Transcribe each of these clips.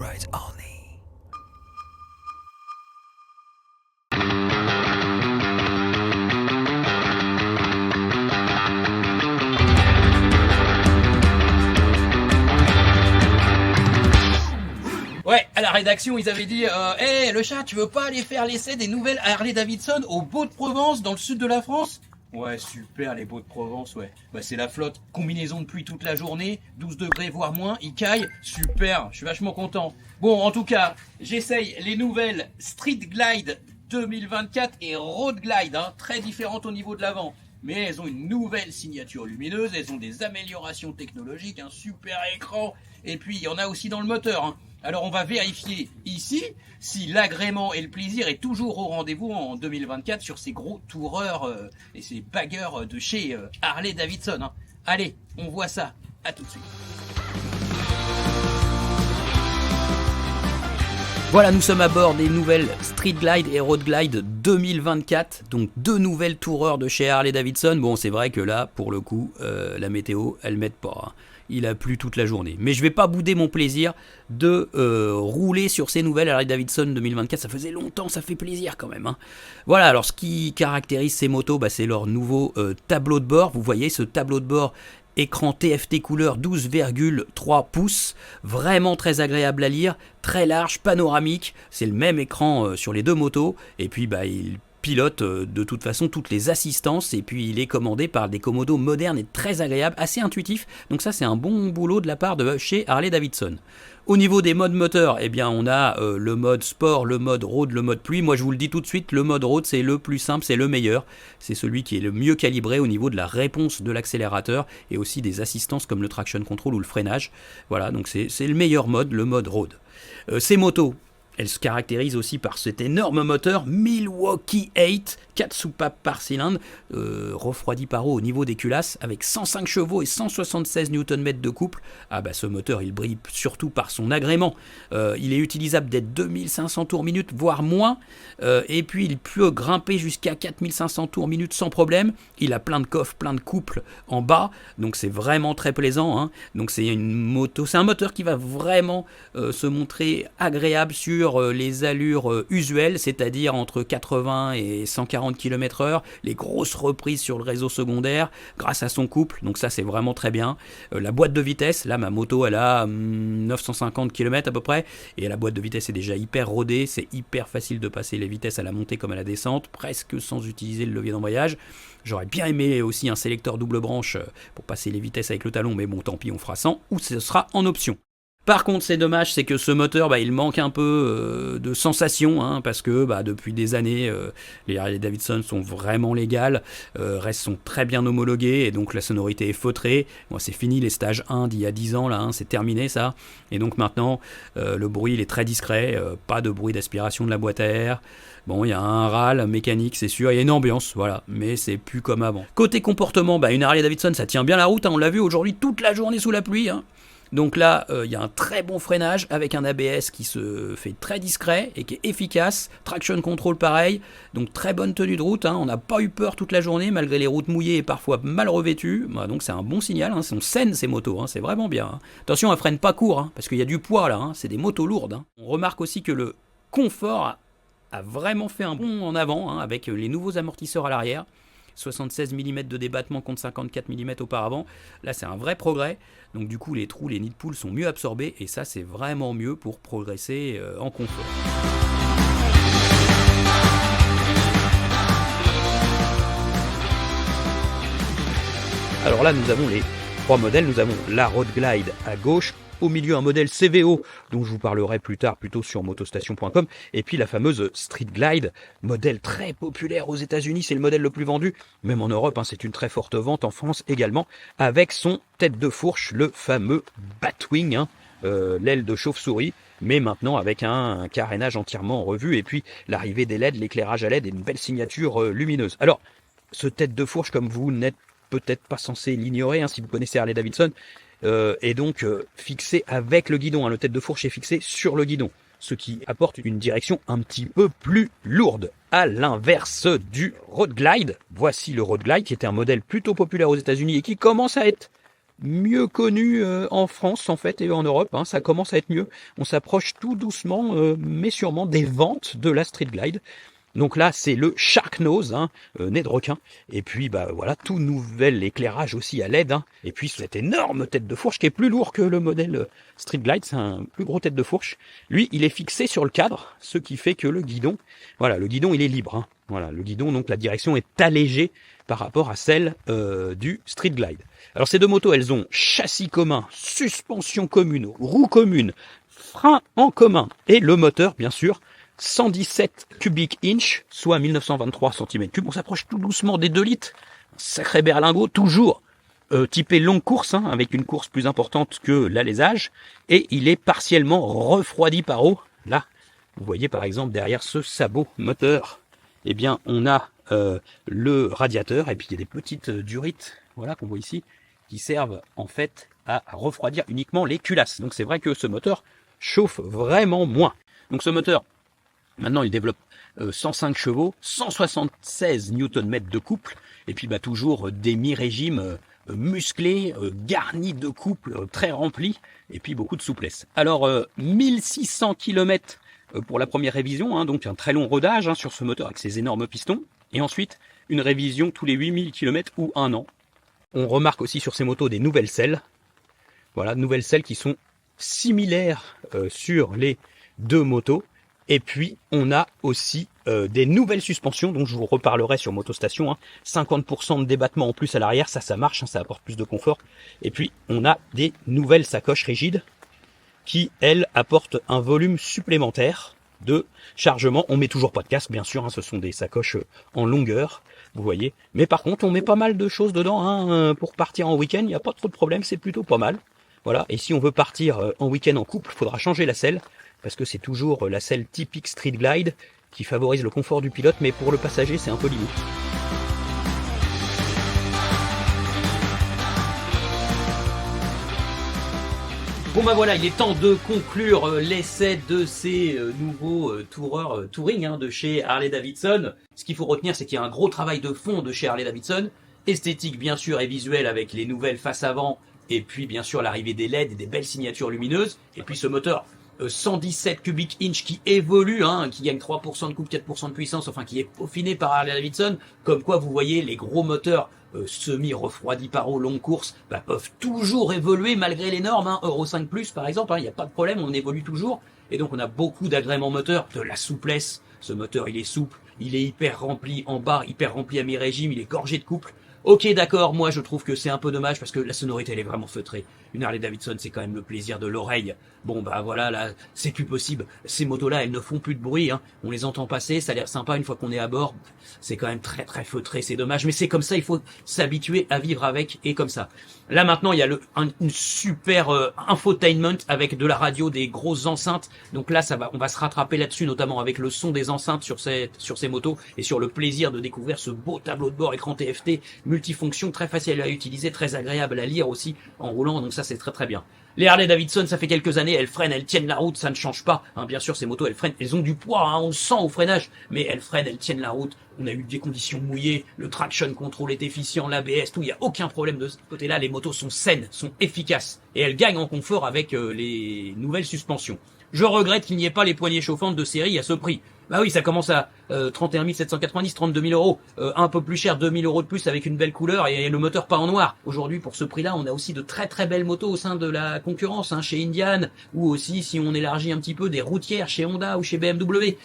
rides only. Ouais, à la rédaction, ils avaient dit hey, le chat, tu veux pas aller faire l'essai des nouvelles Harley-Davidson au Beau-de-Provence, dans le sud de la France? Ouais, super, les Beaux-de-Provence, ouais. Bah, c'est la flotte, combinaison de pluie toute la journée, 12 degrés, voire moins, il caille, super, je suis vachement content. Bon, en tout cas, j'essaye les nouvelles Street Glide 2024 et Road Glide, hein, très différentes au niveau de l'avant. Mais elles ont une nouvelle signature lumineuse, elles ont des améliorations technologiques, un super écran, et puis il y en a aussi dans le moteur, hein. Alors on va vérifier ici si l'agrément et le plaisir est toujours au rendez-vous en 2024 sur ces gros toureurs et ces baggers de chez Harley-Davidson, hein. Allez, on voit ça, à tout de suite. Voilà, nous sommes à bord des nouvelles Street Glide et Road Glide 2024, donc deux nouvelles toureurs de chez Harley-Davidson. Bon, c'est vrai que là, pour le coup, la météo, elle m'aide pas, hein. Il a plu toute la journée. Mais je vais pas bouder mon plaisir de rouler sur ces nouvelles Harley-Davidson 2024. Ça faisait longtemps, ça fait plaisir quand même, hein. Voilà, alors ce qui caractérise ces motos, bah, c'est leur nouveau tableau de bord. Vous voyez ce tableau de bord écran TFT couleur 12,3 pouces, vraiment très agréable à lire, très large, panoramique. C'est le même écran sur les deux motos. Et puis bah, il pilote de toute façon toutes les assistances et puis il est commandé par des commodos modernes et très agréables, assez intuitifs. Donc ça c'est un bon boulot de la part de chez Harley-Davidson. Au niveau des modes moteurs, eh bien on a le mode sport, le mode road, le mode pluie. Moi je vous le dis tout de suite, le mode road c'est le plus simple, c'est le meilleur. C'est celui qui est le mieux calibré au niveau de la réponse de l'accélérateur et aussi des assistances comme le traction control ou le freinage. Voilà, donc c'est le meilleur mode, le mode road. Ces motos, elles se caractérisent aussi par cet énorme moteur Milwaukee 8, 4 soupapes par cylindre, refroidi par eau au niveau des culasses, avec 105 chevaux et 176 Nm de couple. Ah bah ce moteur il brille surtout par son agrément. Il est utilisable dès 2500 tours minute, voire moins. Et puis il peut grimper jusqu'à 4500 tours minute sans problème. Il a plein de coffres, plein de couples en bas, donc c'est vraiment très plaisant, hein. Donc c'est une moto, c'est un moteur qui va vraiment se montrer agréable sur les allures usuelles, c'est-à-dire entre 80 et 140 km/h, les grosses reprises sur le réseau secondaire grâce à son couple, donc ça c'est vraiment très bien. La boîte de vitesse, là ma moto elle a 950 km à peu près, et la boîte de vitesse est déjà hyper rodée, c'est hyper facile de passer les vitesses à la montée comme à la descente, presque sans utiliser le levier d'embrayage. J'aurais bien aimé aussi un sélecteur double branche pour passer les vitesses avec le talon, mais bon tant pis, on fera sans, ou ce sera en option. Par contre, c'est dommage, c'est que ce moteur, bah, il manque un peu de sensation, hein, parce que bah, depuis des années, les Harley-Davidson sont vraiment légales, sont très bien homologués, et donc la sonorité est feutrée. Bon, c'est fini les stages 1 d'il y a 10 ans, là, hein, c'est terminé ça. Et donc maintenant, le bruit il est très discret, pas de bruit d'aspiration de la boîte à air. Bon, il y a un râle mécanique, c'est sûr, il y a une ambiance, voilà, mais c'est plus comme avant. Côté comportement, bah, une Harley-Davidson, ça tient bien la route, hein, on l'a vu aujourd'hui toute la journée sous la pluie, hein. Donc là, il y a un très bon freinage avec un ABS qui se fait très discret et qui est efficace. Traction control pareil, donc très bonne tenue de route, hein. On n'a pas eu peur toute la journée malgré les routes mouillées et parfois mal revêtues. Bah, donc c'est un bon signal, hein. On saine ces motos, hein. C'est vraiment bien, hein. Attention, elles freinent pas court, hein, parce qu'il y a du poids là, hein. C'est des motos lourdes, hein. On remarque aussi que le confort a vraiment fait un bond en avant, hein, avec les nouveaux amortisseurs à l'arrière. 76 mm de débattement contre 54 mm auparavant. Là, c'est un vrai progrès. Donc du coup, les trous, les nids de poules sont mieux absorbés et ça, c'est vraiment mieux pour progresser en confort. Alors là, nous avons les trois modèles. Nous avons la Road Glide à gauche, au milieu un modèle CVO dont je vous parlerai plus tard plutôt sur motostation.com, et puis la fameuse Street Glide, modèle très populaire aux États-Unis, c'est le modèle le plus vendu, même en Europe, hein, c'est une très forte vente, en France également, avec son tête de fourche, le fameux Batwing, hein, l'aile de chauve-souris, mais maintenant avec un carénage entièrement en revue, et puis l'arrivée des LED, l'éclairage à LED et une belle signature lumineuse. Alors, ce tête de fourche, comme vous n'êtes peut-être pas censé l'ignorer, hein, si vous connaissez Harley-Davidson, est donc fixé avec le guidon, hein. Le tête de fourche est fixé sur le guidon, ce qui apporte une direction un petit peu plus lourde. À l'inverse du Road Glide, voici le Road Glide qui était un modèle plutôt populaire aux États-Unis et qui commence à être mieux connu en France en fait et en Europe, hein, ça commence à être mieux. On s'approche tout doucement mais sûrement des ventes de la Street Glide. Donc là, c'est le Shark Nose, hein, nez de requin. Et puis, bah voilà, tout nouvel éclairage aussi à LED. Hein. Et puis, cette énorme tête de fourche qui est plus lourd que le modèle Street Glide. C'est un plus gros tête de fourche. Lui, il est fixé sur le cadre, ce qui fait que le guidon, voilà, le guidon, il est libre. Hein. Voilà, le guidon, donc la direction est allégée par rapport à celle du Street Glide. Alors, ces deux motos, elles ont châssis commun, suspension commune, roues communes, frein en commun et le moteur, bien sûr, 117 cubic inch, soit 1923 cm3. On s'approche tout doucement des 2 litres. Sacré berlingot, toujours typé longue course, hein, avec une course plus importante que l'alésage. Et il est partiellement refroidi par eau. Là, vous voyez par exemple derrière ce sabot moteur, eh bien on a le radiateur et puis il y a des petites durites, voilà qu'on voit ici, qui servent en fait à refroidir uniquement les culasses. Donc c'est vrai que ce moteur chauffe vraiment moins. Donc ce moteur, maintenant, il développe 105 chevaux, 176 Nm de couple, et puis bah, toujours des mi-régimes musclés, garnis de couple, très remplis, et puis beaucoup de souplesse. Alors, 1600 km pour la première révision, hein, donc un très long rodage hein, sur ce moteur avec ses énormes pistons, et ensuite une révision tous les 8000 km ou un an. On remarque aussi sur ces motos des nouvelles selles, voilà, nouvelles selles qui sont similaires sur les deux motos. Et puis, on a aussi des nouvelles suspensions, dont je vous reparlerai sur Motostation. Hein. 50% de débattement en plus à l'arrière, ça marche, hein, ça apporte plus de confort. Et puis, on a des nouvelles sacoches rigides qui, elles, apportent un volume supplémentaire de chargement. On met toujours pas de casque, bien sûr, hein, ce sont des sacoches en longueur, vous voyez. Mais par contre, on met pas mal de choses dedans hein, pour partir en week-end. Il n'y a pas trop de problème, c'est plutôt pas mal. Voilà. Et si on veut partir en week-end en couple, il faudra changer la selle. Parce que c'est toujours la selle typique Street Glide qui favorise le confort du pilote, mais pour le passager, c'est un peu limite. Bon bah voilà, il est temps de conclure l'essai de ces nouveaux toureurs touring hein, de chez Harley-Davidson. Ce qu'il faut retenir, c'est qu'il y a un gros travail de fond de chez Harley-Davidson, esthétique bien sûr et visuel avec les nouvelles faces avant, et puis bien sûr l'arrivée des LED et des belles signatures lumineuses, et puis ce moteur 117 cubic inch qui évolue, hein, qui gagne 3% de couple, 4% de puissance, enfin qui est peaufiné par Harley-Davidson, comme quoi vous voyez les gros moteurs semi-refroidis par eau longue course bah, peuvent toujours évoluer malgré les normes, hein, Euro 5+, par exemple, il n'y a pas de problème, on évolue toujours, et donc on a beaucoup d'agréments moteurs, de la souplesse, ce moteur il est souple, il est hyper rempli en barre, hyper rempli à mi-régime, il est gorgé de couple. Ok, d'accord, moi je trouve que c'est un peu dommage parce que la sonorité elle est vraiment feutrée. Une Harley Davidson c'est quand même le plaisir de l'oreille. Bon bah voilà, là c'est plus possible. Ces motos-là elles ne font plus de bruit, hein. On les entend passer, ça a l'air sympa une fois qu'on est à bord. C'est quand même très très feutré, c'est dommage, mais c'est comme ça, il faut s'habituer à vivre avec et comme ça. Là maintenant il y a une super infotainment avec de la radio, des grosses enceintes. Donc là on va se rattraper là-dessus, notamment avec le son des enceintes sur ces motos et sur le plaisir de découvrir ce beau tableau de bord écran TFT multifonction, très facile à utiliser, très agréable à lire aussi en roulant, donc ça c'est très très bien. Les Harley Davidson, ça fait quelques années, elles freinent, elles tiennent la route, ça ne change pas. Hein, bien sûr, ces motos, elles freinent, elles ont du poids, hein, on le sent au freinage, mais elles freinent, elles tiennent la route. On a eu des conditions mouillées, le traction control est efficient, l'ABS, tout, il n'y a aucun problème de ce côté-là. Les motos sont saines, sont efficaces, et elles gagnent en confort avec les nouvelles suspensions. Je regrette qu'il n'y ait pas les poignées chauffantes de série à ce prix. Bah oui, ça commence à 31 790, 32 000 euros, un peu plus cher, 2 000 euros de plus avec une belle couleur et le moteur pas en noir. Aujourd'hui, pour ce prix-là, on a aussi de très très belles motos au sein de la concurrence, hein, chez Indian, ou aussi, si on élargit un petit peu, des routières chez Honda ou chez BMW.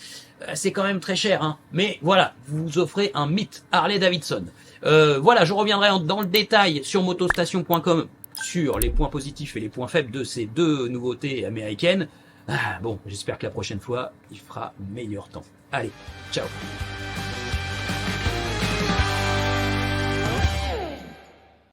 C'est quand même très cher, hein. Mais voilà, vous offrez un mythe Harley-Davidson. Voilà, je reviendrai dans le détail sur motostation.com sur les points positifs et les points faibles de ces deux nouveautés américaines. Ah, bon, j'espère que la prochaine fois, il fera meilleur temps. Allez, ciao.